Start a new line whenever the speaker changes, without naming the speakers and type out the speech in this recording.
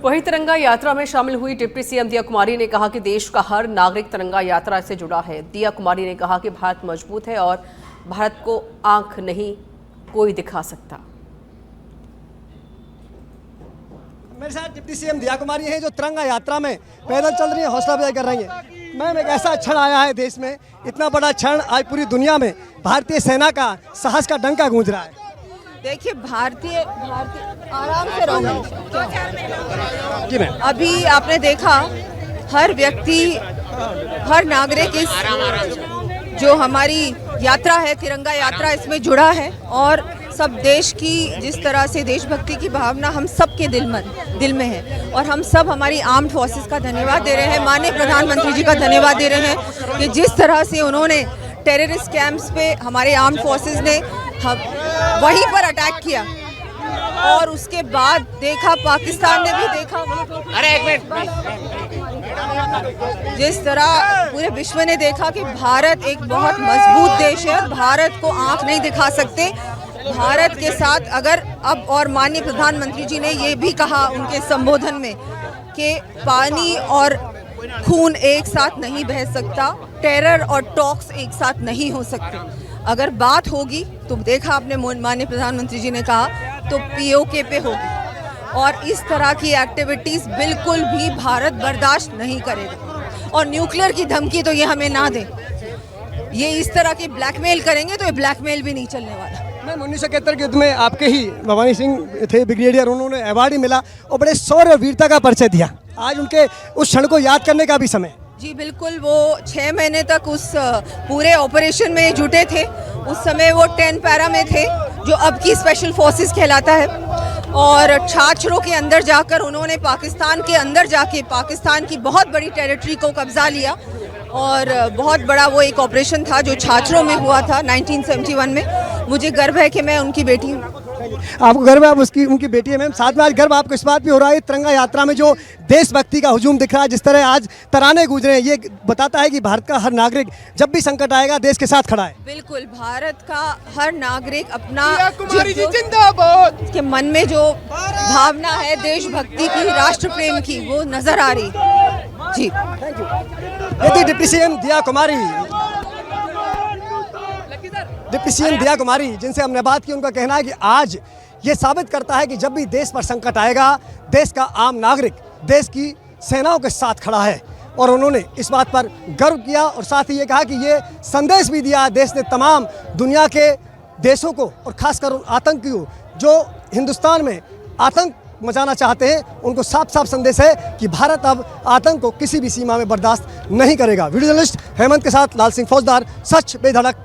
वहीं तिरंगा यात्रा में शामिल हुई डिप्टी सीएम दिया कुमारी ने कहा कि देश का हर नागरिक तिरंगा यात्रा से जुड़ा है। दिया कुमारी ने कहा कि भारत मजबूत है और भारत को आंख नहीं कोई दिखा सकता।
मेरे साथ डिप्टी सीएम दिया कुमारी हैं जो तिरंगा यात्रा में पैदल चल रही है, हौसला अफजाई कर रही है। मैम, एक ऐसा क्षण आया है देश में, इतना बड़ा क्षण आज पूरी दुनिया में भारतीय सेना का साहस का डंका गूंज रहा है।
देखिए, भारतीय आराम से रहो
जी मैम।
अभी आपने देखा हर व्यक्ति, हर नागरिक इस जो हमारी यात्रा है तिरंगा यात्रा इसमें जुड़ा है और सब देश की जिस तरह से देशभक्ति की भावना हम सब के दिल में है और हम सब हमारी आर्म्ड फोर्सेस का धन्यवाद दे रहे हैं। माननीय प्रधानमंत्री जी का धन्यवाद दे रहे हैं कि जिस तरह से उन्होंने टेररिस्ट कैंप्स पे हमारे आर्म्ड फोर्सेस ने वहीं पर अटैक किया और उसके बाद देखा पाकिस्तान ने भी देखा,
अरे एक मिनट,
जिस तरह पूरे विश्व ने देखा कि भारत एक बहुत मजबूत देश है और भारत को आंख नहीं दिखा सकते। भारत के साथ अगर अब और माननीय प्रधानमंत्री जी ने ये भी कहा उनके संबोधन में कि पानी और खून एक साथ नहीं बह सकता, टेरर और टॉक्स एक साथ नहीं हो सकते। अगर बात होगी तो देखा आपने माननीय प्रधानमंत्री जी ने कहा तो पीओके पे होगी और इस तरह की एक्टिविटीज़ बिल्कुल भी भारत बर्दाश्त नहीं करेगा और न्यूक्लियर की धमकी तो ये हमें ना दे। ये इस तरह की ब्लैकमेल करेंगे तो ये ब्लैकमेल भी नहीं चलने वाला।
मैम, 1971 के युद्ध में आपके ही भवानी सिंह थे ब्रिगेडियर, उन्होंने अवार्ड ही मिला और बड़े शौर्य और वीरता का परिचय दिया। आज उनके उस क्षण को याद करने का भी समय।
जी बिल्कुल, वो 6 महीने तक उस पूरे ऑपरेशन में जुटे थे। उस समय वो 10 पैरा में थे जो अब की स्पेशल फोर्सेस कहलाता है और छाछरों के अंदर जाकर उन्होंने पाकिस्तान के अंदर जाके पाकिस्तान की बहुत बड़ी टेरिटरी को कब्जा लिया और बहुत बड़ा वो एक ऑपरेशन था जो छाछरों में हुआ था 1971 में। मुझे गर्व है कि मैं उनकी बेटी हूँ।
आपको गर्व है, आप उनकी बेटी है मैम। साथ में आज गर्व आपको इस बात भी हो रहा है तिरंगा यात्रा में जो देशभक्ति का हुजूम दिख रहा है, जिस तरह आज तराने गूंज रहे हैं, ये बताता है कि भारत का हर नागरिक जब भी संकट आएगा देश के साथ खड़ा है।
बिल्कुल, भारत का हर नागरिक अपना के मन में जो भावना है देशभक्ति की, राष्ट्र प्रेम की, वो नजर आ रही जी।
Thank you. Deputy CM Diya Kumari, deputy CM Diya कुमारी जिनसे हमने बात की, उनका कहना है कि आज ये साबित करता है कि जब भी देश पर संकट आएगा देश का आम नागरिक देश की सेनाओं के साथ खड़ा है और उन्होंने इस बात पर गर्व किया और साथ ही ये कहा कि ये संदेश भी दिया देश ने तमाम दुनिया के देशों को और खासकर उन आतंकियों जो हिंदुस्तान में आतंक मचाना चाहते हैं, उनको साफ साफ संदेश है कि भारत अब आतंक को किसी भी सीमा में बर्दाश्त नहीं करेगा। वीडियो जर्नलिस्ट हेमंत के साथ लाल सिंह फौजदार, सच बेधड़क।